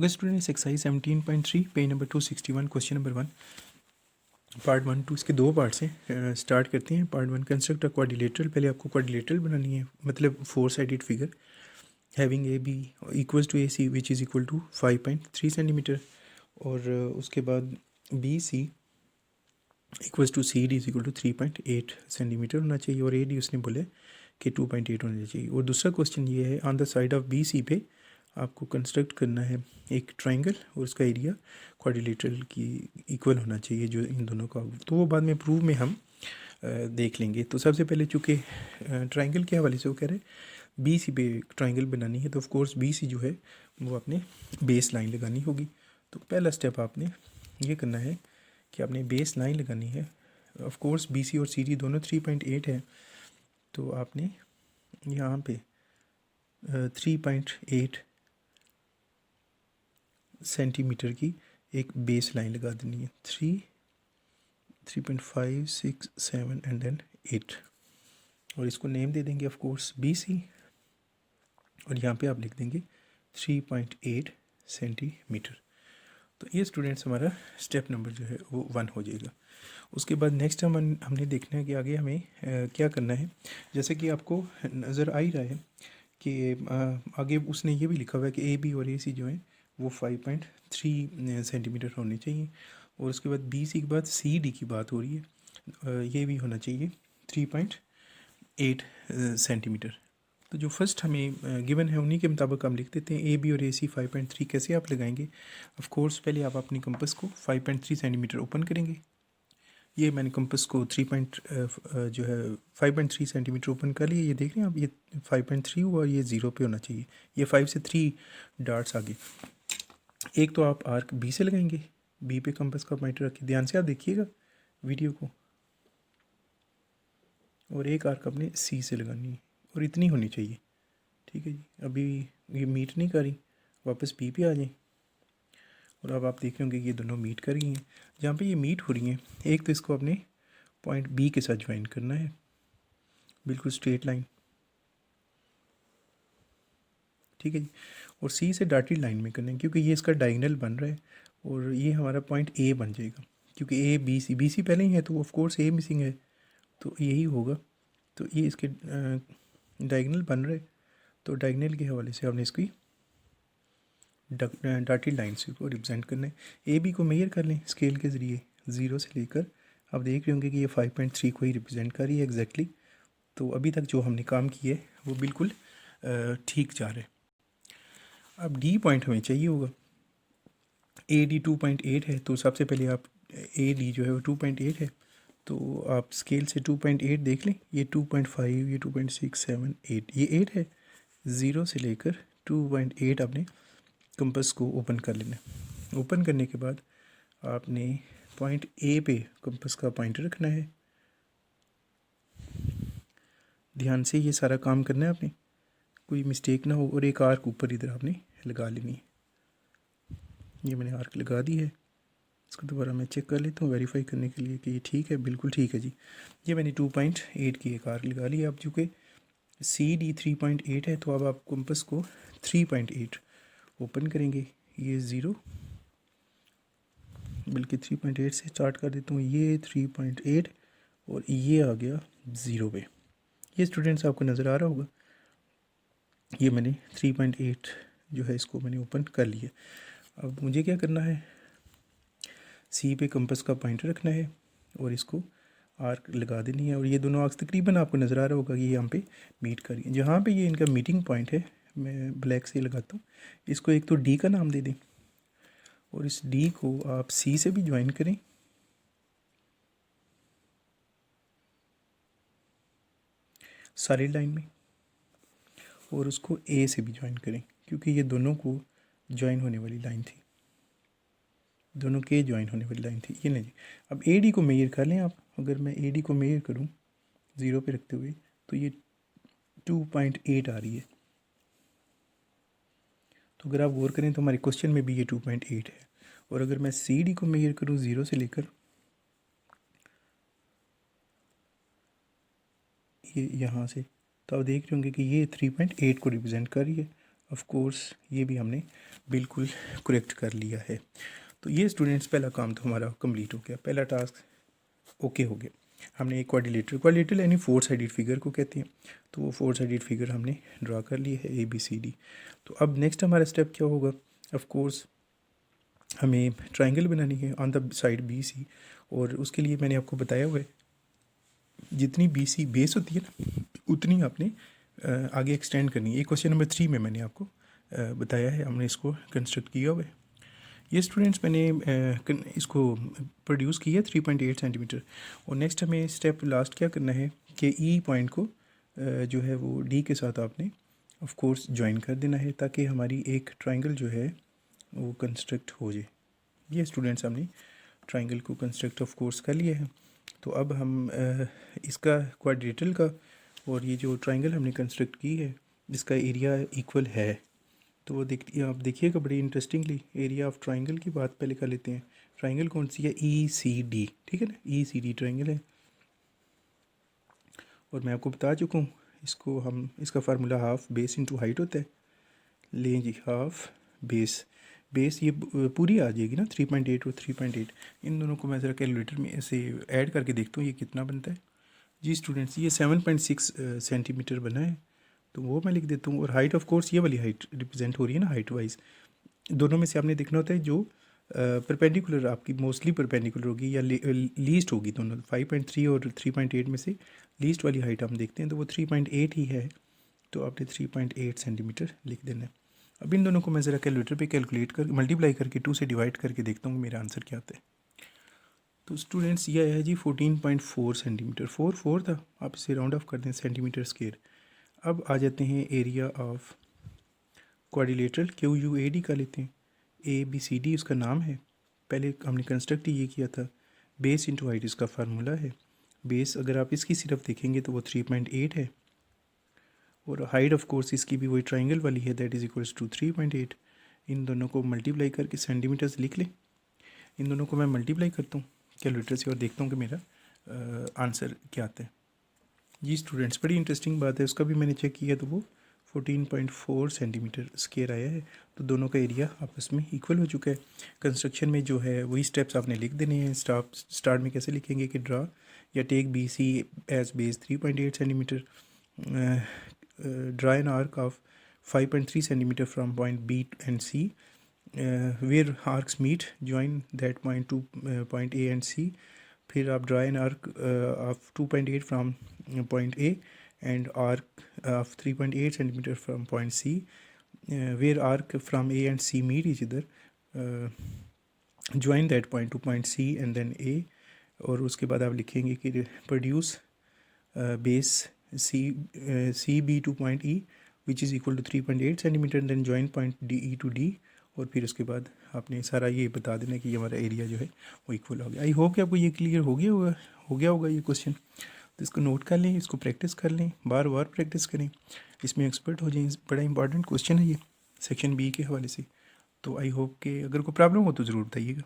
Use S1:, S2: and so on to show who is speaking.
S1: Okay students, exercise 17.3 page number 261 question number 1 part 1 two इसके दो part से start करते हैं। Part 1 construct a quadrilateral. पहले आपको क्वाड्रिलेटरल बनानी है, मतलब 4 sided figure having A B equals to A C which is equal to 5.3 centimetre, और उसके बाद B C equals to C D is equal to 3.8 centimetre होना चाहिए, और ए डी उसने बोले कि 2.8 होना चाहिए। और दूसरा क्वेश्चन ये है, on the side of B C पे आपको कंस्ट्रक्ट करना है एक ट्रायंगल और उसका एरिया क्वाड्रिलेटरल की इक्वल होना चाहिए जो इन दोनों का, तो वो बाद में प्रूव में हम देख लेंगे। तो सबसे पहले चूँकि ट्रायंगल के हवाले से वो कह रहे हैं बी सी पे ट्रायंगल बनानी है, तो ऑफ कोर्स बी सी जो है वो आपने बेस लाइन लगानी होगी। तो पहला स्टेप आपने ये करना है कि आपने बेस लाइन लगानी है। ऑफ कोर्स बी सी और सी डी दोनों 3.8 है, तो आपने यहाँ पे 3.8 सेंटीमीटर की एक बेस लाइन लगा देनी है। 3.5 6 7 एंड देन 8, और इसको नेम दे देंगे ऑफ कोर्स बी सी, और यहाँ पे आप लिख देंगे 3.8 सेंटीमीटर। तो ये स्टूडेंट्स हमारा स्टेप नंबर जो है वो 1 हो जाएगा। उसके बाद नेक्स्ट हमने देखना है कि आगे हमें क्या करना है। जैसे कि आपको नज़र आ ही रहा है कि आगे उसने ये भी लिखा हुआ है कि ए बी और ए सी जो है वो 5.3 सेंटीमीटर होने चाहिए, और उसके बाद बी सी के बाद सी डी की बात हो रही है, ये भी होना चाहिए 3.8 सेंटीमीटर। तो जो फर्स्ट हमें गिवन है उन्हीं के मुताबिक हम लिख देते हैं ए बी और ए सी 5.3। कैसे आप लगाएंगे? ऑफ कोर्स पहले आप अपनी कंपस को 5.3 सेंटीमीटर ओपन करेंगे। ये मैंने कंपस को जो है 5.3 सेंटीमीटर ओपन कर लिया। ये देख रहे हैं आप, ये 5.3 हुआ और ये 0 पे होना चाहिए। ये 5 से 3 डॉट्स आगे। एक तो आप आर्क बी से लगाएंगे, बी पे कंपस का पॉइंटर रखिए, ध्यान से आप देखिएगा वीडियो को, और एक आर्क अपने सी से लगानी है, और इतनी होनी चाहिए। ठीक है जी, अभी ये मीट नहीं करी, वापस बी पे आ जाएं, और अब आप देख रहे होंगे ये दोनों मीट कर रही हैं। जहाँ पे ये मीट हो रही हैं, एक तो इसको अपने पॉइंट बी के साथ ज्वाइन करना है, बिल्कुल स्ट्रेट लाइन। ठीक है जी, और सी से डॉटेड लाइन में करना है, क्योंकि ये इसका डायगोनल बन रहा है, और ये हमारा पॉइंट ए बन जाएगा, क्योंकि ए बी सी पहले ही है, तो ऑफ कोर्स ए मिसिंग है, तो यही होगा। तो ये इसके डायगोनल बन रहे, तो डायगोनल के हवाले से आपने इसकी डॉटेड लाइन से को रिप्रेजेंट करना है। ए बी को मेजर कर लें स्केल के ज़रिए 0 से लेकर, आप देख रहे होंगे कि ये 5.3 को ही रिप्रेजेंट कर रही है एग्जैक्टली। तो अभी तक जो हमने काम किया है वो बिल्कुल ठीक जा रहा है। अब डी पॉइंट हमें चाहिए होगा। ए डी 2.8 है, तो सबसे पहले आप ए डी जो है वो 2.8 है, तो आप स्केल से 2.8 देख लें। ये 2.5, ये 2.6 7 8, ये 8 है। 0 से लेकर 2.8 आपने कंपस को ओपन कर लेना है। ओपन करने के बाद आपने पॉइंट ए पे कंपस का पॉइंटर रखना है। ध्यान से ये सारा काम करना है आपने, कोई मिस्टेक ना हो, और एक आर्क ऊपर इधर आपने लगा लेनी है। ये मैंने आर्क लगा दी है, इसको दोबारा मैं चेक कर लेता हूँ वेरीफाई करने के लिए कि ये ठीक है। बिल्कुल ठीक है जी, ये मैंने 2.8 की एक आर्क लगा ली है। अब चूँकि सी डी 3.8 है, तो अब आप कंपस को 3.8 ओपन करेंगे। ये 0, बल्कि 3.8 से स्टार्ट कर देता हूँ। ये 3.8 और ये आ गया 0 पे। ये स्टूडेंट्स आपको नज़र आ रहा होगा, ये मैंने 3.8 जो है इसको मैंने ओपन कर लिया। अब मुझे क्या करना है, सी पे कंपस का पॉइंटर रखना है और इसको आर्क लगा देनी है, और ये दोनों आर्क्स तकरीबन आपको नज़र आ रहा होगा कि ये यहाँ पे मीट कर रही है। जहाँ पे ये इनका मीटिंग पॉइंट है, मैं ब्लैक से लगाता हूँ, इसको एक तो डी का नाम दे दें, और इस डी को आप सी से भी ज्वाइन करें, सारी लाइन में, और उसको ए से भी ज्वाइन करें, क्योंकि ये दोनों को ज्वाइन होने वाली लाइन थी, दोनों के ज्वाइन होने वाली लाइन थी। ये नहीं जी, अब ए डी को मेजर कर लें आप। अगर मैं ए डी को मेजर करूँ 0 पे रखते हुए, तो ये 2.8 आ रही है। तो अगर आप गौर करें तो हमारे क्वेश्चन में भी ये 2.8 है, और अगर मैं सी डी को मेजर करूँ 0 से लेकर ये यहाँ से, तो आप देख रहे होंगे कि ये 3.8 को रिप्रेजेंट कर रही है। ऑफ कोर्स ये भी हमने बिल्कुल करेक्ट कर लिया है। तो ये स्टूडेंट्स पहला काम तो हमारा कंप्लीट हो गया, पहला टास्क ओके हो गया। हमने एक क्वाड्रिलेटरल यानी 4 साइडेड फिगर को कहते हैं, तो वो 4 साइडेड फिगर हमने ड्रा कर ली है ABCD। तो अब नेक्स्ट हमारा स्टेप क्या होगा, ऑफ कोर्स हमें ट्राइंगल बनानी है ऑन द साइड BC, और उसके लिए मैंने आपको बताया हुआ है जितनी BC बेस होती है ना उतनी आपने आगे एक्सटेंड करनी है। ये क्वेश्चन नंबर 3 में मैंने आपको बताया है, हमने इसको कंस्ट्रक्ट किया हुआ है। ये स्टूडेंट्स मैंने इसको प्रोड्यूस किया 3.8 सेंटीमीटर। और नेक्स्ट हमें स्टेप लास्ट क्या करना है कि E पॉइंट को जो है वो D के साथ आपने ऑफ कोर्स ज्वाइन कर देना है, ताकि हमारी एक ट्राइंगल जो है वो कंस्ट्रक्ट हो जाए। ये स्टूडेंट्स हमने ट्राइंगल को कंस्ट्रक्ट ऑफ कोर्स कर लिया है। तो अब हम इसका क्वाड्रेटल का और ये जो ट्राइंगल हमने कंस्ट्रक्ट की है जिसका एरिया इक्वल है, तो वो आप देखिएगा बड़ी इंटरेस्टिंगली एरिया ऑफ ट्राइंगल की बात पहले कर लेते हैं। ट्राइंगल कौन सी है, ECD, ठीक है ना, ECD ट्राइंगल है। और मैं आपको बता चुका हूँ इसको, हम इसका formula half base into height होता है। लें जी हाफ बेस ये पूरी आ जाएगी ना 3.8 और 3.8, इन दोनों को मैं ज़रा कैलकुलेटर में ऐसे ऐड करके देखता हूँ ये कितना बनता है। जी स्टूडेंट्स ये 7.6 सेंटीमीटर बना है, तो वो मैं लिख देता हूँ। और हाइट ऑफ कोर्स ये वाली हाइट रिप्रेजेंट हो रही है ना हाइट वाइज, दोनों में से आपने देखना होता है जो परपेंडिकुलर आपकी मोस्टली परपेंडिकुलर होगी या लीस्ट होगी, दोनों 5.3 और 3.8 में से लीस्ट वाली हाइट हम देखते हैं तो वो 3.8 ही है, तो आपने 3.8 सेंटीमीटर लिख देना है। अब इन दोनों को मैं ज़रा कैलकुलेटर पे कैलकुलेट कर मल्टीप्लाई करके 2 से डिवाइड करके देखता हूँ मेरा आंसर क्या आता है। तो स्टूडेंट्स ये आया है जी 14.4 सेंटीमीटर, 4 था, आप इसे राउंड ऑफ कर दें सेंटीमीटर स्क्वायर। अब आ जाते हैं एरिया ऑफ क्वाड्रिलेटरल QUAD का लेते हैं, ABCD उसका नाम है, पहले हमने कंस्ट्रक्ट ये किया था। बेस इंटू हाइट इसका फार्मूला है, बेस अगर आप इसकी सिर्फ देखेंगे तो वो 3.8 है, और हाइट ऑफ कोर्स इसकी भी वही ट्राइंगल वाली है, दैट इज़ इक्वल्स टू 3.8। इन दोनों को मल्टीप्लाई करके सेंटीमीटर्स लिख लें। इन दोनों को मैं मल्टीप्लाई करता हूँ कैलकुलेटर से और देखता हूँ कि मेरा आंसर क्या आता है। जी स्टूडेंट्स बड़ी इंटरेस्टिंग बात है, उसका भी मैंने चेक किया तो वो 14.4 सेंटीमीटर स्क्वायर आया है। तो दोनों का एरिया आपस में इक्वल हो चुका है। कंस्ट्रक्शन में जो है वही स्टेप्स आपने लिख देने हैं। स्टार्ट में कैसे लिखेंगे कि ड्रा या take BC as base 3.8 centimetre, draw an arc of 5.3 centimeter from point B and C, where arcs meet, join that point to point A and C. फिर आप draw an arc of 2.8 from point A and arc of 3.8 centimeter from point C, where arc from A and C meet each other, join that point to point C and then A। और उसके बाद आप लिखेंगे कि produce base CB to point E which is equal to 3.8 centimetre, and then join point DE to D। और फिर उसके बाद आपने सारा ये बता देना कि ये हमारा एरिया जो है वो इक्वल हो गया। आई होप कि आपको ये क्लियर हो गया होगा ये क्वेश्चन। तो इसको नोट कर लें, इसको प्रैक्टिस कर लें, बार बार प्रैक्टिस करें, इसमें एक्सपर्ट हो जाएं। बड़ा इंपॉर्टेंट क्वेश्चन है ये सेक्शन B के हवाले से। तो आई होप कि अगर कोई प्रॉब्लम हो तो ज़रूर बताइएगा।